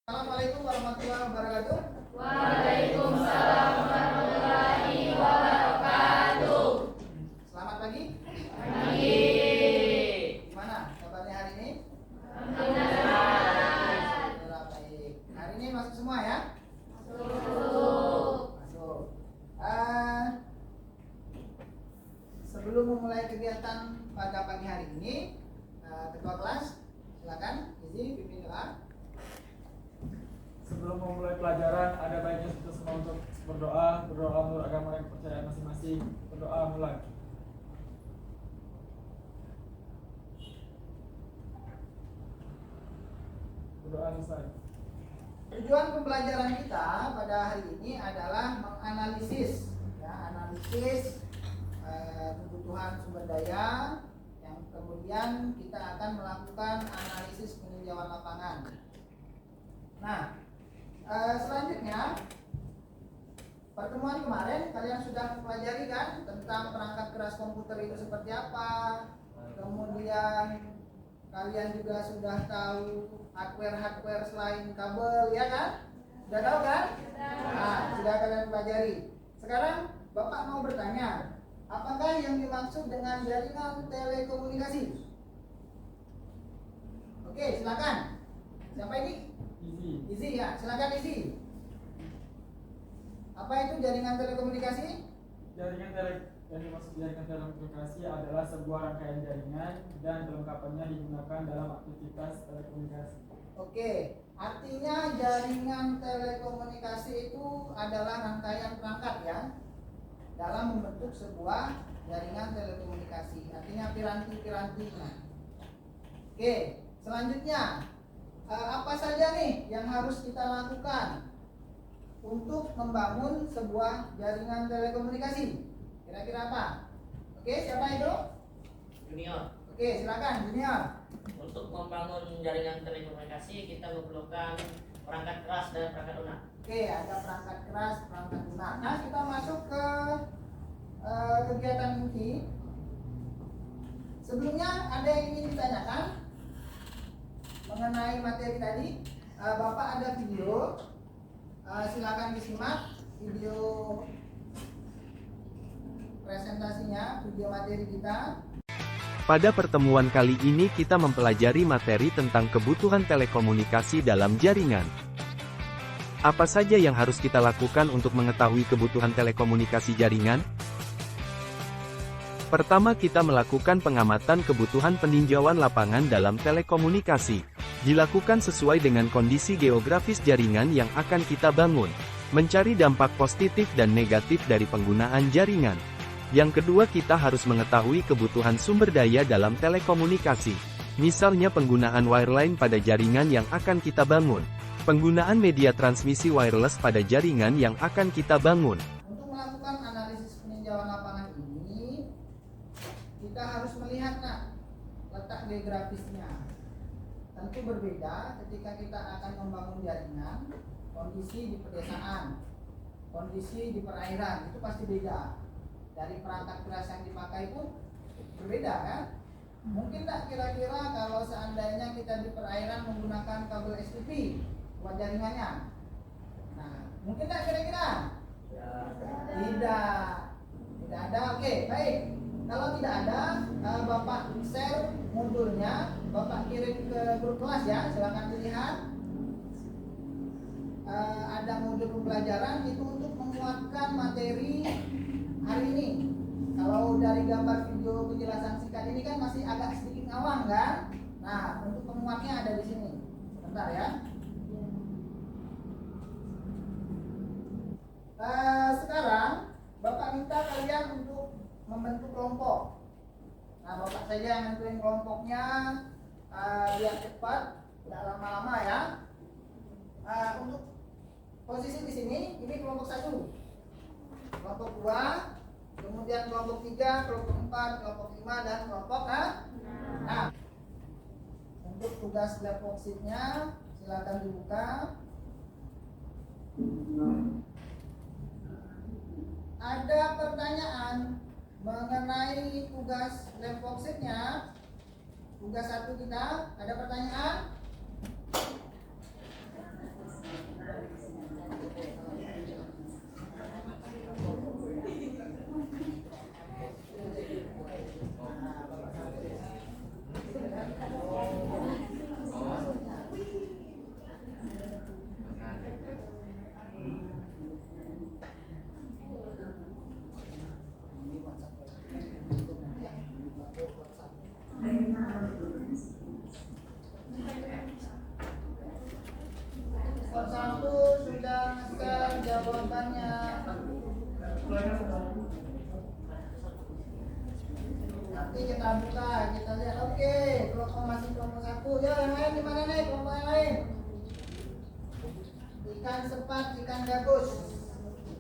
Assalamualaikum warahmatullahi wabarakatuh. Waalaikumsalam warahmatullahi wabarakatuh. Selamat pagi. Pagi. Gimana kabarnya hari ini? Alhamdulillah. Baik. Hari ini masuk semua ya? Masuk. Sebelum memulai kegiatan pada pagi hari ini, ketua kelas silakan izin pimpin doa. Sebelum memulai pelajaran, ada baiknya kita semua untuk berdoa menurut agama dan kepercayaan masing-masing. Berdoa mulai. Berdoa selesai. Tujuan pembelajaran kita pada hari ini adalah menganalisis, analisis kebutuhan sumber daya, yang kemudian kita akan melakukan analisis peninjauan lapangan. Nah, selanjutnya pertemuan kemarin kalian sudah mempelajari kan tentang perangkat keras komputer itu seperti apa. Kemudian kalian juga sudah tahu hardware selain kabel, ya kan? Sudah tahu kan? Nah, sudah kalian pelajari. Sekarang Bapak mau bertanya, apakah yang dimaksud dengan jaringan telekomunikasi? Oke, silakan. Siapa ini? Isi ya, silakan isi. Apa itu jaringan telekomunikasi? Yang dimaksud jaringan telekomunikasi adalah sebuah rangkaian jaringan dan kelengkapannya digunakan dalam aktivitas telekomunikasi. Oke, artinya jaringan telekomunikasi itu adalah rangkaian perangkat ya, dalam membentuk sebuah jaringan telekomunikasi. Artinya piranti-pirantinya. Oke, selanjutnya apa saja nih yang harus kita lakukan untuk membangun sebuah jaringan telekomunikasi? Kira-kira apa? Oke, siapa itu? Junior. Oke, silakan Junior. Untuk membangun jaringan telekomunikasi kita memerlukan perangkat keras dan perangkat lunak. Oke, ada perangkat keras, perangkat lunak. Nah, kita masuk ke kegiatan inti. Sebelumnya ada yang ingin ditanyakan mengenai materi tadi. Bapak ada video, silakan disimak video presentasinya, video materi kita. Pada pertemuan kali ini kita mempelajari materi tentang kebutuhan telekomunikasi dalam jaringan. Apa saja yang harus kita lakukan untuk mengetahui kebutuhan telekomunikasi jaringan? Pertama, kita melakukan pengamatan kebutuhan peninjauan lapangan dalam telekomunikasi. Dilakukan sesuai dengan kondisi geografis jaringan yang akan kita bangun. Mencari dampak positif dan negatif dari penggunaan jaringan. Yang kedua, kita harus mengetahui kebutuhan sumber daya dalam telekomunikasi. Misalnya penggunaan wireline pada jaringan yang akan kita bangun. Penggunaan media transmisi wireless pada jaringan yang akan kita bangun. Untuk melakukan analisis peninjauan lapangan ini, kita harus melihat letak geografisnya. Tentu berbeda ketika kita akan membangun jaringan, kondisi di pedesaan, kondisi di perairan, itu pasti beda. Dari perangkat keras yang dipakai pun berbeda kan? Mungkin tak kira-kira kalau seandainya kita di perairan menggunakan kabel STP buat jaringannya. Nah, mungkin tak kira-kira? Tidak ada. Oke, baik. Kalau tidak ada, Bapak share modulnya, Bapak kirim ke grup kelas ya. Silakan dilihat. Ada modul pembelajaran itu untuk menguatkan materi hari ini. Kalau dari gambar video penjelasan singkat ini kan masih agak sedikit ngawang kan? Nah, untuk penguatnya ada di sini. Sebentar ya. Sekarang Bapak minta kalian untuk membentuk kelompok. Nah, Bapak saja yang nentuin kelompoknya, biar cepat, tidak lama-lama ya. Untuk posisi di sini, ini kelompok 1, kelompok 2, kemudian kelompok 3, kelompok 4, kelompok 5, dan kelompok 6. Nah, untuk tugas lab worksheet-nya silakan dibuka. Ada pertanyaan mengenai tugas lab worksheet-nya? Tugas 1 kita, ada pertanyaan? kelompok 1 sudah nge-share jawabannya. Nanti kita buka, kita lihat. Oke, kelompok masih kelompok 1. Ya, yang lain di mana nih? Kelompok yang lain. Ikan sepat, ikan gabus.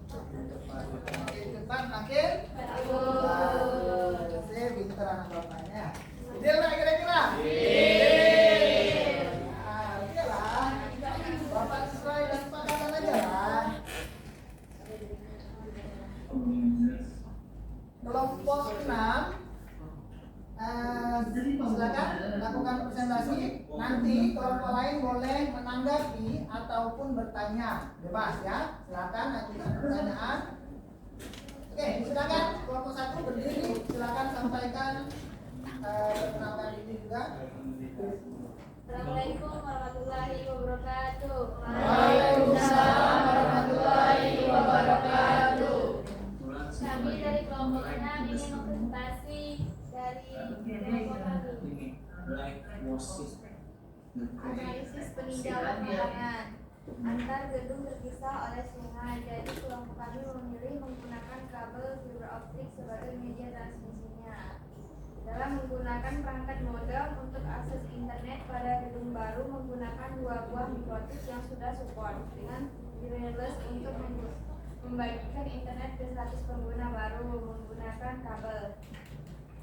Makin cepat, makin bagus. Pintar anak bapaknya. Ideal nggak kira-kira? Nah, oke lah. Bapak sesuai dan sepakatan aja lah. Kelompok 6, silakan lakukan presentasi. Nanti kelompok lain boleh menanggapi ataupun bertanya, bebas ya. Silakan ajukan pertanyaan. Oke, silakan kelompok 1 berdiri. Silakan sampaikan perkenalkan diri juga. Assalamualaikum warahmatullahi wabarakatuh. Waalaikumsalam warahmatullahi wabarakatuh. Kami dari kelompok 6 ingin presentasi dari kelompok kami. Analisis peninjauan lapangan. Antar gedung terpisah oleh sungai. Jadi kelompok kami memilih menggunakan kabel fiber optik sebagai media transmisinya. Dalam menggunakan perangkat modem untuk akses internet pada gedung baru menggunakan 2 buah mikrochip yang sudah support dengan wireless untuk membagikan internet ke 100 pengguna baru menggunakan kabel.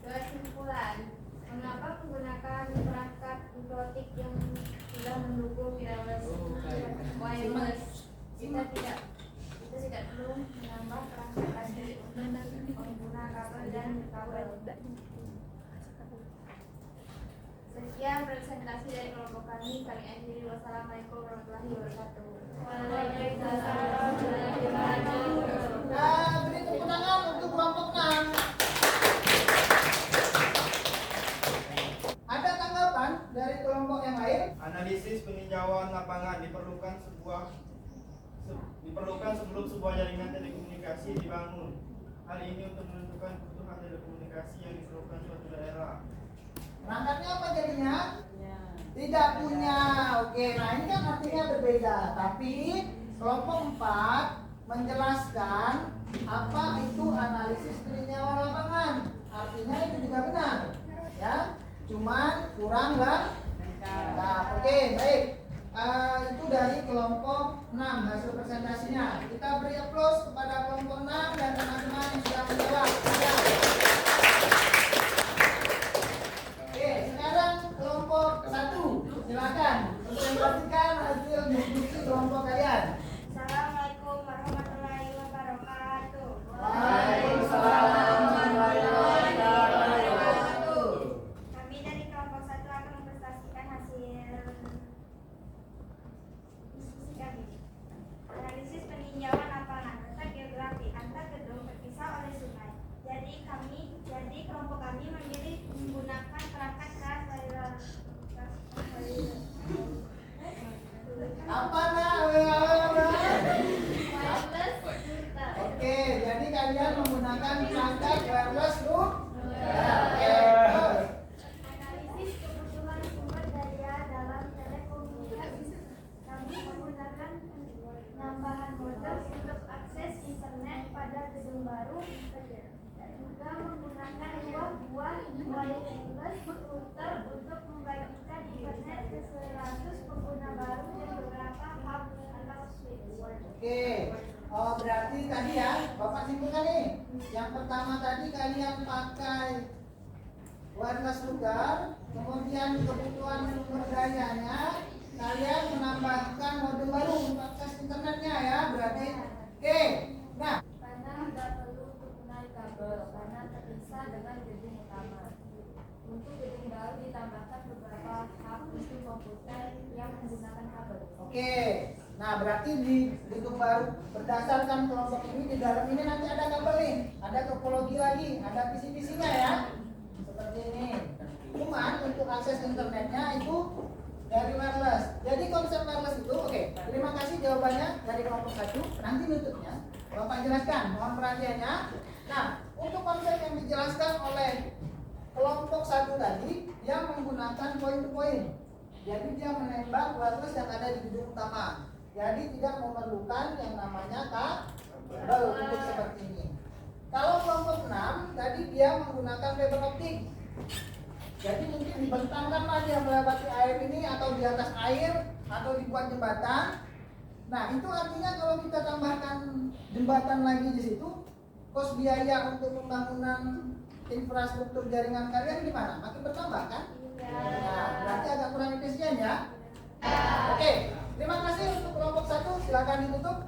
Kesimpulan, mengapa menggunakan perangkat mikrochip yang sudah mendukung wireless? Kita tidak perlu menambah perangkat lagi untuk menggunakan kabel dan kabel. Sekian presentasi dari kelompok kami akhiri. Wassalamualaikum warahmatullahi wabarakatuh. Waalaikumsalam warahmatullahi wabarakatuh. Beri tepuk tangan untuk kelompok 6. Ada tanggapan dari kelompok yang lain? Analisis peninjauan lapangan diperlukan sebelum sebuah jaringan telekomunikasi dibangun. Hal ini untuk menentukan kebutuhan telekomunikasi yang diperlukan suatu daerah. Perangkatnya apa jadinya? Tidak punya. Oke, nah ini kan artinya berbeda. Tapi kelompok 4 menjelaskan apa itu analisis peninjauan lapangan. Artinya itu juga benar, ya. Cuman kurang lah. Nah, oke, baik. Itu dari kelompok 6 hasil presentasinya. Kita beri aplaus kepada kelompok 6 dan teman-teman yang sudah menjawab. Oke, sekarang kelompok 1. Silakan presentasikan hasil diskusi kelompok kalian. Assalamualaikum warahmatullahi wabarakatuh. Waalaikumsalam warahmatullahi wabarakatuh. Kami dari kelompok 1 akan mempresentasikan hasil diskusi kami. Analisis peninjauan lapangan letak geografi antar gedung terpisah oleh sungai. Jadi kelompok kami memilih menggunakan perangkat keras Apa nak? Oke, jadi kalian menggunakan perangkat wireless Analisis kebutuhan sumber daya dalam telekomunikasi. Kami menggunakan penambahan modem untuk akses internet pada gedung baru dan juga menggunakan 2 buah wireless router untuk membagikan internet ke 100 pengguna baru dan beberapa hub atau switch. Oke, oh berarti tadi ya, Bapak simpulkan nih. Yang pertama tadi kalian pakai wireless router, kemudian kebutuhan sumber dayanya, kalian menambahkan modem baru untuk akses internetnya ya, berarti. Oke, nah. Karena tidak perlu menggunakan kabel karena terpisah dengan gedung utama. Untuk gedung baru ditambahkan beberapa hub untuk komputer yang menggunakan kabel. Oke, nah berarti di gedung baru berdasarkan kelompok ini di dalam ini nanti ada kabel nih, ada topologi lagi, ada PC-PC-nya ya, seperti ini. Cuman untuk akses internetnya itu dari wireless. Jadi konsep wireless itu, oke. Terima kasih jawabannya dari kelompok 1. Nanti nutupnya Bapak jelaskan, mohon perhatiannya. Nah, untuk konsep yang dijelaskan oleh kelompok 1 tadi, dia menggunakan point to point. Jadi dia menembak wireless yang ada di gedung utama. Jadi tidak memerlukan yang namanya kabel untuk seperti ini. Kalau kelompok 6 tadi dia menggunakan fiber optik. Jadi mungkin dibentangkanlah dia melewati air ini atau di atas air atau dibuat jembatan. Nah itu artinya kalau kita tambahkan jembatan lagi di situ, kos biaya untuk pembangunan infrastruktur jaringan kalian gimana? Makin bertambah kan? Nah, berarti agak kurang efisien ya. Oke, terima kasih untuk kelompok 1. Silakan ditutup.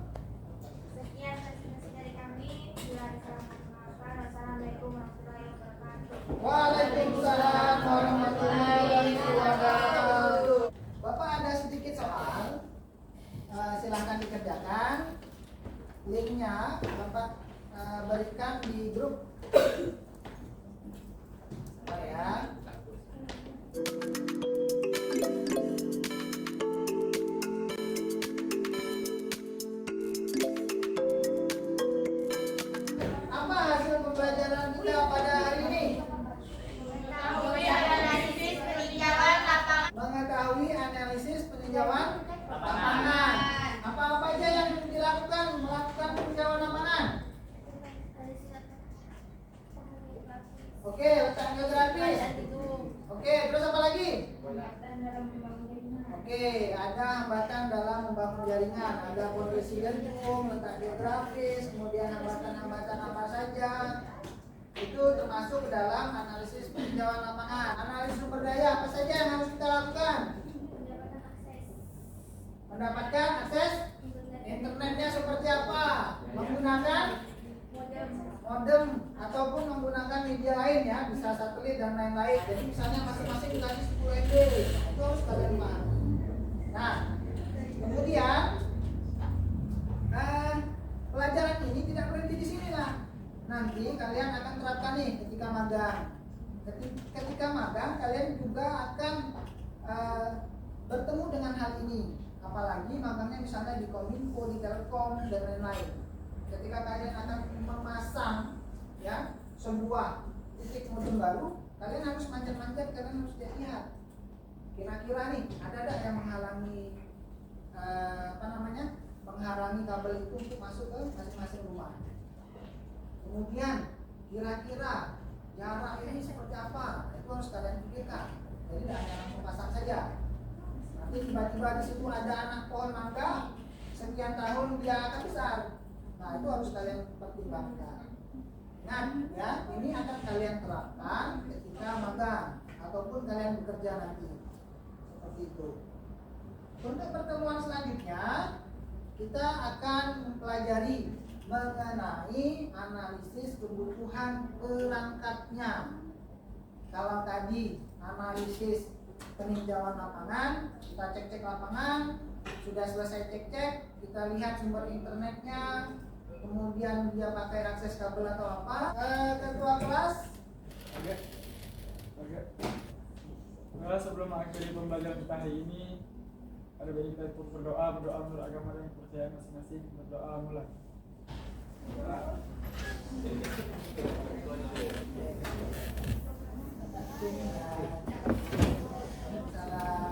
Sekian presentasi dari kami. Bila ada salah kata, wassalamualaikum warahmatullahi wabarakatuh. Waalaikumsalam warahmatullahi wabarakatuh. Bapak ada sedikit soal, silahkan dikerjakan. Linknya Bapak berikan di grup. Oh ya. Apa hasil pembelajaran kita pada hari ini? Mengetahui analisis peninjauan lapangan. Apa-apa aja yang dilakukan melakukan peninjauan lapangan? Oke, letak geografis. Oke, terus apa lagi? Oke, ada hambatan dalam membangun jaringan. Ada kondisi gedung, letak geografis, kemudian hambatan-hambatan apa saja. Itu termasuk ke dalam analisis peninjauan lapangan. Analisis sumber daya apa saja yang harus kita lakukan? Mendapatkan akses internetnya seperti apa? Menggunakan modem ataupun menggunakan media lain ya, bisa satelit dan lain-lain. Jadi misalnya masing-masing dikasih 10 MB, itu harus kalian pahami. Nah, kemudian pelajaran ini tidak berhenti di sini lah. Nanti kalian akan terapkan nih ketika magang. Ketika magang kalian juga akan bertemu dengan hal ini. Apalagi magangnya misalnya di Kominfo, di Telkom dan lain-lain. Ketika kalian akan memasang ya sebuah titik modem baru, kalian harus manjat-manjat, kalian harus lihat kira-kira nih ada yang menghalangi menghalangi kabel itu untuk masuk ke masing-masing rumah. Kemudian kira-kira jarak ini seperti apa, itu harus kalian pikirkan. Jadi tidak hanya langsung pasang saja. Nanti tiba-tiba di situ ada anak pohon mangga, sekian tahun dia akan besar. Nah itu harus kalian pertimbangkan. Ingat ya, ini akan kalian terapkan ketika magang ataupun kalian bekerja nanti. Seperti itu. Untuk pertemuan selanjutnya kita akan mempelajari mengenai analisis kebutuhan perangkatnya. Kalau tadi analisis peninjauan lapangan, kita cek-cek lapangan, sudah selesai cek-cek, kita lihat sumber internetnya, kemudian dia pakai akses kabel atau apa. Ketua kelas. Oke. Nah, sebelum mengakhiri pembelajaran kita hari ini, ada baiknya kita berdoa menurut agama dan kepercayaan masing-masing. Berdoa mulai.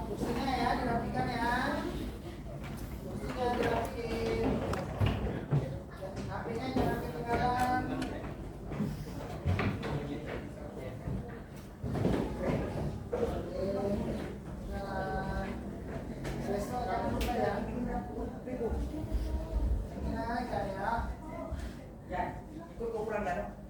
Kursinya ya dirapikan ya. Kursinya dirapiin. HP-nya jangan ketinggalan. Besok kamu lupa ya. Ini naik ya. Ya, itu ukuran dan